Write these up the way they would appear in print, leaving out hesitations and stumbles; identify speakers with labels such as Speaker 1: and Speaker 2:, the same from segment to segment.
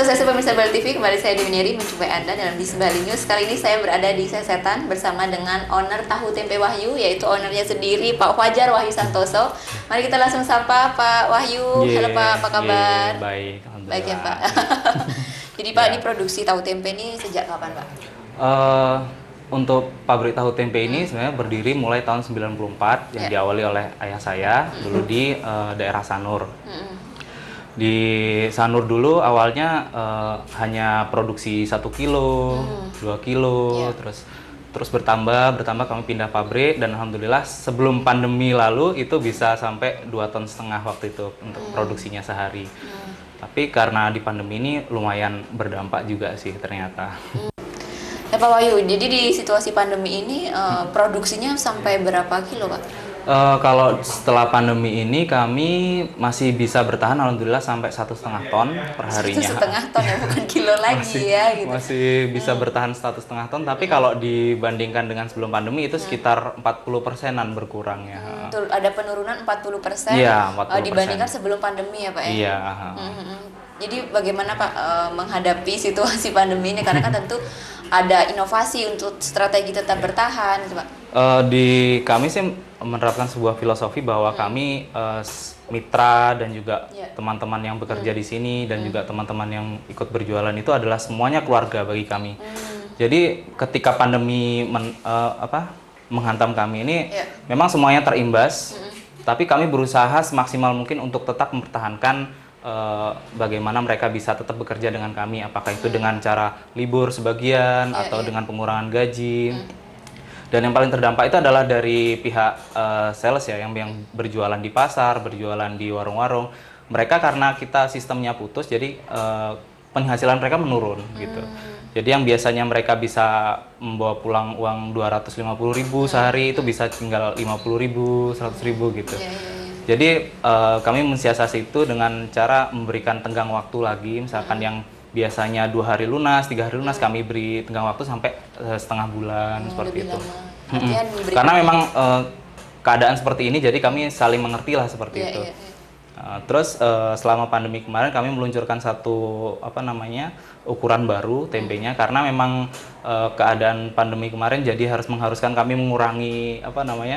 Speaker 1: Sosialisasi pemirsa Bali TV, kembali saya Dewi menjumpai Anda dalam Di Bali News. Kali ini saya berada di Sesetan bersama dengan owner Tahu Tempe Wahyu, yaitu ownernya sendiri Pak Fajar Wahyu Santoso. Mari kita langsung sapa Pak Wahyu. Halo Pak, apa kabar?
Speaker 2: Baik,
Speaker 1: Baik ya Pak. Jadi Pak, ini produksi tahu tempe ini sejak kapan Pak?
Speaker 2: Untuk pabrik tahu tempe ini sebenarnya berdiri mulai tahun 94 yang diawali oleh ayah saya dulu di daerah Sanur. Di Sanur dulu awalnya hanya produksi 1 kilo, 2 kilo, terus bertambah kami pindah pabrik dan alhamdulillah sebelum pandemi lalu itu bisa sampai 2,5 ton waktu itu untuk produksinya sehari. Tapi karena di pandemi ini lumayan berdampak juga sih ternyata.
Speaker 1: Ya Pak Wahyu, jadi di situasi pandemi ini produksinya sampai berapa kilo Pak?
Speaker 2: Kalau setelah pandemi ini kami masih bisa bertahan alhamdulillah sampai 1,5 ton per harinya.
Speaker 1: 1,5 ton ya, bukan kilo lagi ya gitu.
Speaker 2: Masih bisa bertahan 1,5 ton, tapi kalau dibandingkan dengan sebelum pandemi itu sekitar 40%-an berkurang ya.
Speaker 1: Ada penurunan 40%,
Speaker 2: iya, 40%.
Speaker 1: Dibandingkan sebelum pandemi ya Pak ya?
Speaker 2: Iya.
Speaker 1: Jadi bagaimana Pak menghadapi situasi pandemi ini, karena kan tentu ada inovasi untuk strategi tetap bertahan gitu Pak?
Speaker 2: Di kami sih menerapkan sebuah filosofi bahwa kami mitra dan juga teman-teman yang bekerja di sini dan juga teman-teman yang ikut berjualan itu adalah semuanya keluarga bagi kami. Jadi ketika pandemi menghantam kami ini memang semuanya terimbas, tapi kami berusaha semaksimal mungkin untuk tetap mempertahankan bagaimana mereka bisa tetap bekerja dengan kami, apakah itu dengan cara libur sebagian atau dengan pengurangan gaji. Dan yang paling terdampak itu adalah dari pihak sales ya, yang berjualan di pasar, berjualan di warung-warung. Mereka karena kita sistemnya putus, jadi penghasilan mereka menurun gitu. Jadi yang biasanya mereka bisa membawa pulang uang 250.000 sehari itu bisa tinggal 50.000, 100.000 gitu. Jadi kami mensiasati itu dengan cara memberikan tenggang waktu lagi, misalkan yang biasanya 2 hari lunas, 3 hari lunas, kami beri tenggang waktu sampai setengah bulan seperti itu. Karena memang keadaan seperti ini, jadi kami saling mengerti lah seperti itu. Terus selama pandemi kemarin kami meluncurkan satu ukuran baru tempenya, karena memang keadaan pandemi kemarin jadi mengharuskan kami mengurangi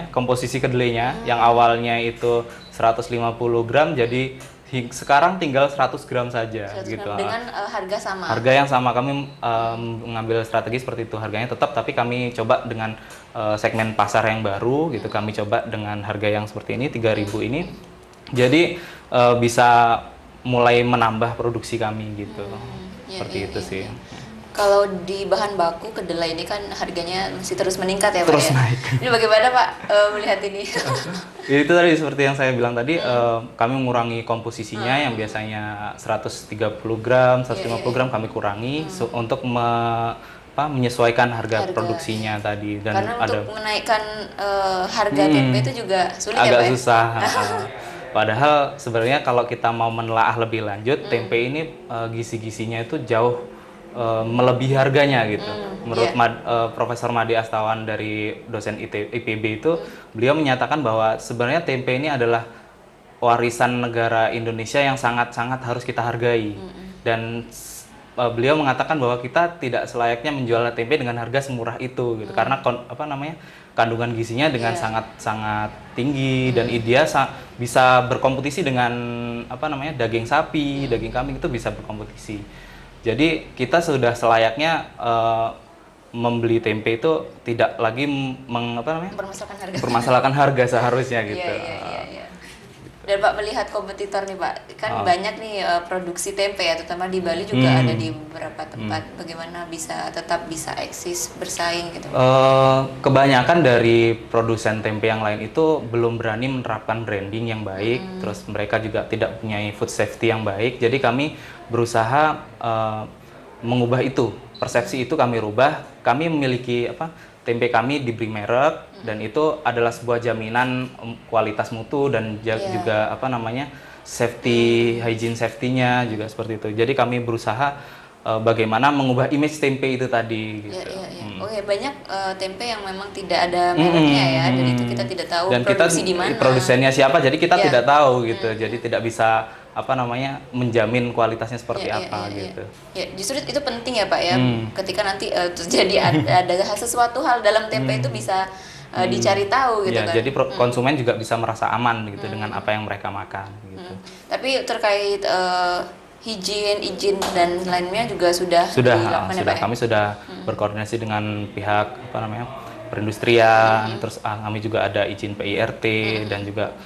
Speaker 2: komposisi kedelainya yang awalnya itu 150 gram jadi sekarang tinggal 100 gram saja
Speaker 1: 100
Speaker 2: gitu.
Speaker 1: Gram. Dengan harga sama.
Speaker 2: Harga yang sama, kami mengambil strategi seperti itu, harganya tetap tapi kami coba dengan segmen pasar yang baru gitu. Kami coba dengan harga yang seperti ini 3.000 ini. Jadi bisa mulai menambah produksi kami gitu. Seperti itu sih.
Speaker 1: Kalau di bahan baku kedelai ini kan harganya masih terus meningkat ya Pak
Speaker 2: terus
Speaker 1: ya?
Speaker 2: Naik.
Speaker 1: Ini bagaimana Pak melihat ini?
Speaker 2: Itu tadi seperti yang saya bilang tadi, kami mengurangi komposisinya yang biasanya 130 gram, 150 gram kami kurangi untuk menyesuaikan harga produksinya tadi. Dan
Speaker 1: karena untuk menaikkan harga tempe itu juga sulit
Speaker 2: agak
Speaker 1: ya Pak ya?
Speaker 2: susah. Padahal sebenarnya kalau kita mau menelaah lebih lanjut, tempe ini gizi-gizinya itu jauh melebihi harganya gitu. Menurut Profesor Made Astawan dari dosen IPB itu, beliau menyatakan bahwa sebenarnya tempe ini adalah warisan negara Indonesia yang sangat-sangat harus kita hargai. Dan beliau mengatakan bahwa kita tidak selayaknya menjual tempe dengan harga semurah itu gitu. Karena kandungan gizinya dengan sangat-sangat tinggi dan dia bisa berkompetisi dengan daging sapi, daging kambing itu bisa berkompetisi. Jadi kita sudah selayaknya membeli tempe itu tidak lagi mempermasalahkan harga seharusnya gitu.
Speaker 1: Dan Pak melihat kompetitor nih Pak, kan banyak nih produksi tempe ya, terutama di Bali juga ada di beberapa tempat. Bagaimana tetap bisa eksis bersaing gitu?
Speaker 2: Kebanyakan dari produsen tempe yang lain itu belum berani menerapkan branding yang baik, terus mereka juga tidak punya food safety yang baik. Jadi kami berusaha mengubah itu, persepsi itu kami rubah. Kami memiliki tempe kami diberi merek dan itu adalah sebuah jaminan kualitas mutu dan juga hygiene safety-nya juga seperti itu. Jadi kami berusaha bagaimana mengubah image tempe itu tadi gitu.
Speaker 1: Banyak tempe yang memang tidak ada mereknya ya, dan itu kita tidak tahu
Speaker 2: dan
Speaker 1: produksi di mana.
Speaker 2: Produsennya siapa, jadi kita tidak tahu gitu. Jadi tidak bisa apa namanya menjamin kualitasnya seperti apa gitu.
Speaker 1: Ya, justru itu penting ya Pak ya. Ketika nanti terjadi ada sesuatu hal dalam tempe itu bisa dicari tahu gitu
Speaker 2: ya,
Speaker 1: kan.
Speaker 2: Jadi konsumen juga bisa merasa aman gitu dengan apa yang mereka makan gitu.
Speaker 1: Tapi terkait izin dan lainnya juga sudah dilakukan ya Pak ya?
Speaker 2: Kami sudah berkoordinasi dengan pihak apa namanya perindustrian, terus kami juga ada izin PIRT dan juga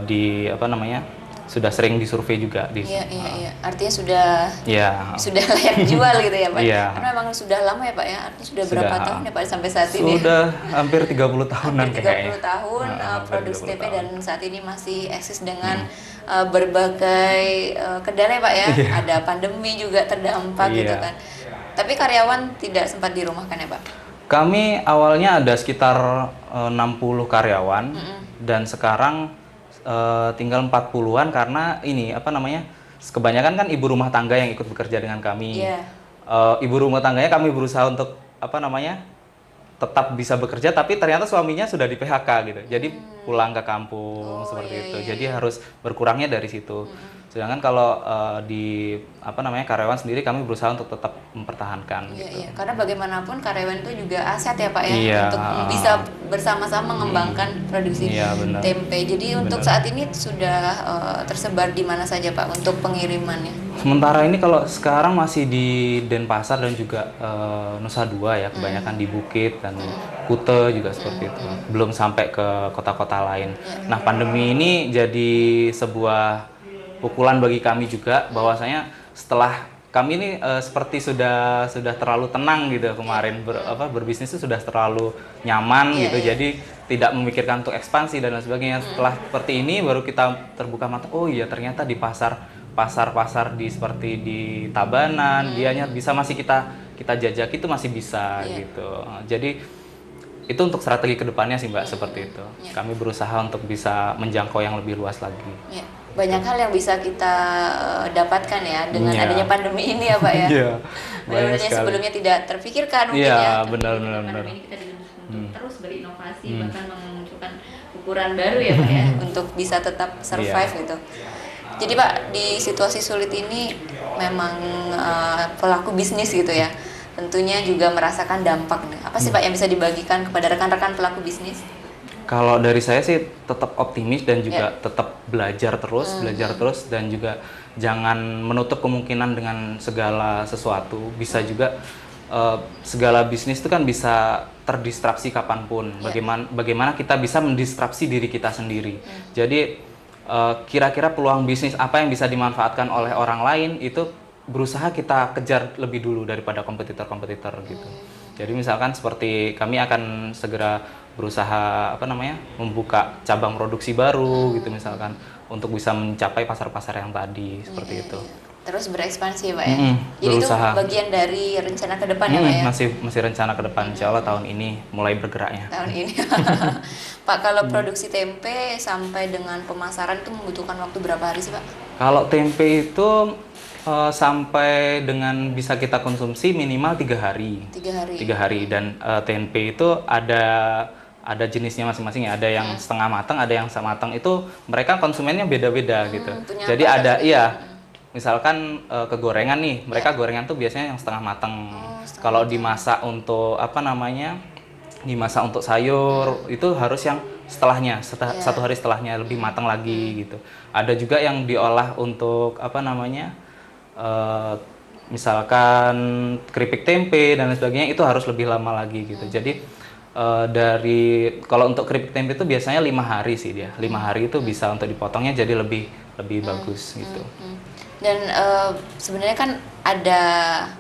Speaker 2: di apa namanya sudah sering disurvei juga di.
Speaker 1: Iya. Artinya sudah layak jual gitu ya Pak.
Speaker 2: Iya.
Speaker 1: Karena memang sudah lama ya Pak ya. Artinya sudah berapa tahun ya Pak sampai saat ini?
Speaker 2: Sudah hampir 30 tahunan
Speaker 1: kayaknya. 30 tahun produksi tempe dan saat ini masih eksis dengan berbagai kendala ya Pak ya. Ada pandemi juga terdampak gitu kan. Tapi karyawan tidak sempat dirumahkan ya Pak?
Speaker 2: Kami awalnya ada sekitar 60 karyawan dan sekarang tinggal 40-an karena ini apa namanya kebanyakan kan ibu rumah tangga yang ikut bekerja dengan kami. Ibu rumah tangganya kami berusaha untuk apa namanya tetap bisa bekerja tapi ternyata suaminya sudah di PHK gitu. Jadi pulang ke kampung seperti itu. Jadi harus berkurangnya dari situ. Sedangkan kalau di apa namanya karyawan sendiri kami berusaha untuk tetap mempertahankan.
Speaker 1: Iya. Karena bagaimanapun karyawan itu juga aset ya Pak ya untuk bisa bersama-sama mengembangkan produksi tempe. Jadi untuk saat ini sudah tersebar di mana saja Pak untuk pengirimannya?
Speaker 2: Sementara ini kalau sekarang masih di Denpasar dan juga Nusa Dua ya kebanyakan di Bukit dan Kute juga seperti itu. Belum sampai ke kota-kota lain. Nah pandemi ini jadi sebuah pukulan bagi kami juga bahwasanya setelah kami ini seperti sudah terlalu tenang gitu kemarin berbisnis itu sudah terlalu nyaman gitu jadi tidak memikirkan untuk ekspansi dan lain sebagainya. Setelah seperti ini baru kita terbuka mata, oh iya ternyata di pasar seperti di Tabanan dianya bisa masih kita jajak itu masih bisa gitu. Jadi itu untuk strategi kedepannya sih Mbak seperti itu. Kami berusaha untuk bisa menjangkau yang lebih luas lagi.
Speaker 1: Banyak hal yang bisa kita dapatkan ya dengan adanya pandemi ini ya Pak ya. Benar-benar sebelumnya tidak terpikirkan mungkin ya.
Speaker 2: Benar.
Speaker 1: Pandemi ini kita dituntut terus berinovasi bahkan memunculkan ukuran baru ya Pak ya untuk bisa tetap survive gitu. Jadi Pak di situasi sulit ini memang pelaku bisnis gitu ya tentunya juga merasakan dampak nih. Apa sih Pak yang bisa dibagikan kepada rekan-rekan pelaku bisnis?
Speaker 2: Kalau dari saya sih tetap optimis dan juga tetap belajar terus dan juga jangan menutup kemungkinan dengan segala sesuatu. Bisa juga segala bisnis itu kan bisa terdistraksi kapanpun. Bagaimana kita bisa mendistraksi diri kita sendiri. Jadi kira-kira peluang bisnis apa yang bisa dimanfaatkan oleh orang lain itu berusaha kita kejar lebih dulu daripada kompetitor-kompetitor gitu. Jadi misalkan seperti kami akan segera berusaha membuka cabang produksi baru gitu misalkan untuk bisa mencapai pasar-pasar yang tadi seperti itu.
Speaker 1: Terus berekspansi ya Pak ya. Jadi
Speaker 2: berusaha.
Speaker 1: Itu bagian dari rencana ke depan ya Pak ya.
Speaker 2: Masih rencana ke depan. Insya Allah tahun ini mulai bergeraknya.
Speaker 1: Tahun ini. Pak kalau produksi tempe sampai dengan pemasaran itu membutuhkan waktu berapa hari sih Pak? Kalau
Speaker 2: tempe itu sampai dengan bisa kita konsumsi minimal 3 hari.
Speaker 1: 3
Speaker 2: hari dan tempe itu ada jenisnya masing-masing ya. Ada yang setengah matang, ada yang sematang. Itu mereka konsumennya beda-beda gitu. Jadi ada misalkan kegorengan nih, mereka gorengan tuh biasanya yang setengah matang. Kalau dimasak untuk dimasak untuk sayur itu harus yang setelahnya, 1 hari setelahnya lebih matang lagi gitu. Ada juga yang diolah untuk misalkan keripik tempe dan lain sebagainya itu harus lebih lama lagi gitu. Jadi kalau untuk keripik tempe itu biasanya 5 hari sih dia. 5 hari itu bisa untuk dipotongnya jadi lebih bagus gitu.
Speaker 1: Dan sebenarnya kan ada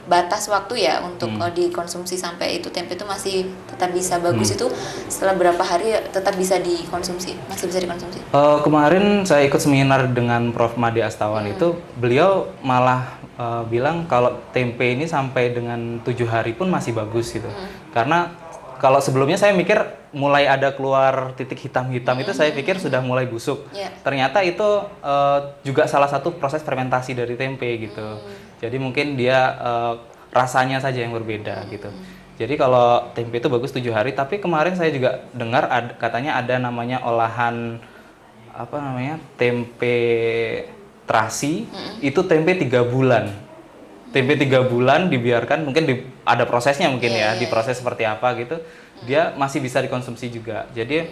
Speaker 1: batas waktu ya untuk dikonsumsi sampai itu tempe itu masih tetap bisa bagus itu setelah berapa hari tetap bisa dikonsumsi, masih bisa dikonsumsi?
Speaker 2: Kemarin saya ikut seminar dengan Prof. Made Astawan itu beliau malah bilang kalau tempe ini sampai dengan 7 hari pun masih bagus gitu. Karena kalau sebelumnya saya mikir mulai ada keluar titik hitam-hitam itu saya pikir sudah mulai busuk. Ternyata itu juga salah satu proses fermentasi dari tempe gitu. Jadi mungkin dia rasanya saja yang berbeda gitu. Jadi kalau tempe itu bagus 7 hari, tapi kemarin saya juga dengar katanya ada namanya olahan tempe terasi, itu tempe 3 bulan. Tempe 3 bulan dibiarkan, mungkin ada prosesnya mungkin diproses seperti apa gitu, dia masih bisa dikonsumsi juga. Jadi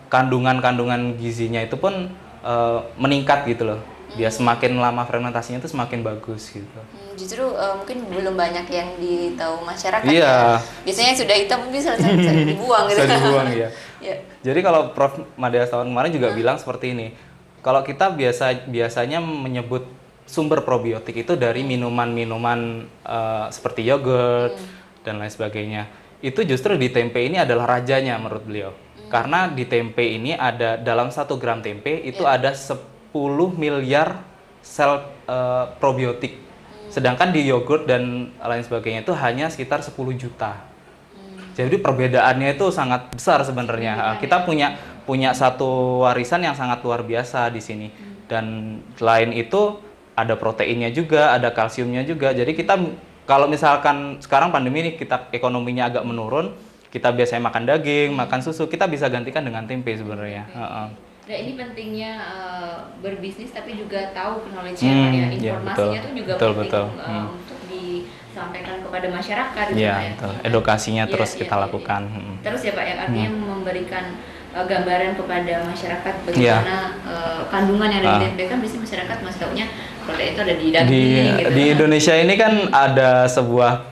Speaker 2: kandungan gizinya itu pun meningkat gitu loh. Dia semakin lama fermentasinya itu semakin bagus gitu.
Speaker 1: Justru mungkin belum banyak yang ditahu masyarakat
Speaker 2: ya.
Speaker 1: Biasanya sudah hitam bisa dibuang gitu.
Speaker 2: Bisa dibuang ya. Jadi kalau Prof. Made tahun kemarin juga bilang seperti ini. Kalau kita biasanya menyebut sumber probiotik itu dari minuman-minuman seperti yogurt dan lain sebagainya. Itu justru di tempe ini adalah rajanya menurut beliau. Karena di tempe ini ada dalam 1 gram tempe itu ada 10 miliar sel probiotik. Sedangkan di yogurt dan lain sebagainya itu hanya sekitar 10 juta. Jadi perbedaannya itu sangat besar sebenarnya. Kita punya satu warisan yang sangat luar biasa di sini. Dan selain itu ada proteinnya juga, ada kalsiumnya juga. Jadi kita kalau misalkan sekarang pandemi ini kita ekonominya agak menurun, kita biasanya makan daging, makan susu, kita bisa gantikan dengan tempe sebenarnya.
Speaker 1: Nah ini pentingnya berbisnis tapi juga tahu knowledge-nya ya, informasinya tuh juga penting untuk disampaikan kepada masyarakat gitu
Speaker 2: ya. Betul. Edukasinya terus kita lakukan.
Speaker 1: Terus ya Pak ya, artinya memberikan gambaran kepada masyarakat bagaimana kandungan yang ada di tempe. Kan biasanya masyarakat masih taunya kalau itu ada di daging gitu. Di
Speaker 2: Indonesia ini kan ada sebuah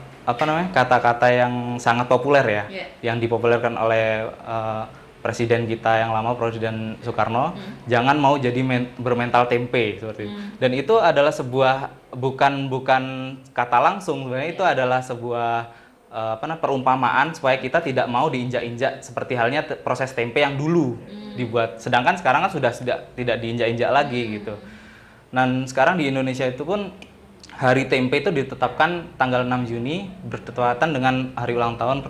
Speaker 2: kata-kata yang sangat populer ya, yang dipopulerkan oleh presiden kita yang lama, Presiden Soekarno, jangan mau jadi bermental tempe seperti itu. Dan itu adalah sebuah bukan kata langsung, sebenarnya itu adalah sebuah perumpamaan supaya kita tidak mau diinjak-injak seperti halnya proses tempe yang dulu dibuat. Sedangkan sekarang kan sudah tidak diinjak-injak lagi gitu. Dan sekarang di Indonesia itu pun Hari Tempe itu ditetapkan tanggal 6 Juni bertepatan dengan hari ulang tahun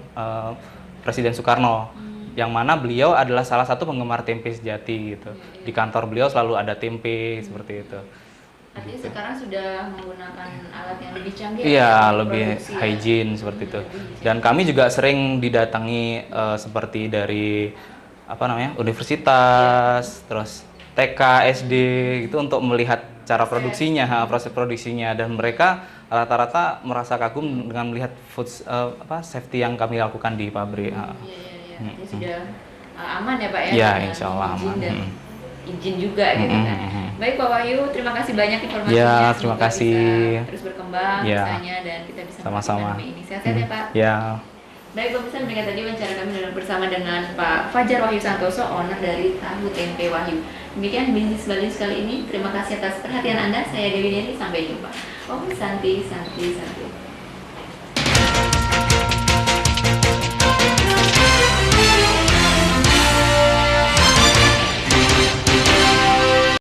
Speaker 2: Presiden Soekarno, yang mana beliau adalah salah satu penggemar tempe sejati gitu. Di kantor beliau selalu ada tempe seperti itu.
Speaker 1: Artinya sekarang sudah menggunakan alat yang lebih canggih.
Speaker 2: Iya, lebih hygiene seperti itu. Dan kami juga sering didatangi seperti dari universitas, terus TK, SD gitu untuk melihat cara produksinya, proses produksinya, dan mereka rata-rata merasa kagum dengan melihat safety yang kami lakukan di pabrik.
Speaker 1: Sudah aman ya Pak ya?
Speaker 2: Ya, insya Allah aman.
Speaker 1: Izin juga gitu kan. Baik Pak Wahyu, terima kasih banyak informasinya.
Speaker 2: Ya, terima kasih.
Speaker 1: Bisa terus berkembang misalnya dan kita bisa
Speaker 2: sama-sama
Speaker 1: ini. Sehat-sehat ya Pak.
Speaker 2: Ya.
Speaker 1: Baik pemirsa, demikian tadi wawancara kami bersama dengan Pak Fajar Wahyu Santoso, owner dari Tahu Tempe Wahyu. Demikian bisnis Bali kali ini. Terima kasih atas perhatian Anda. Saya Dewi Neri. Sampai jumpa. Om Santi.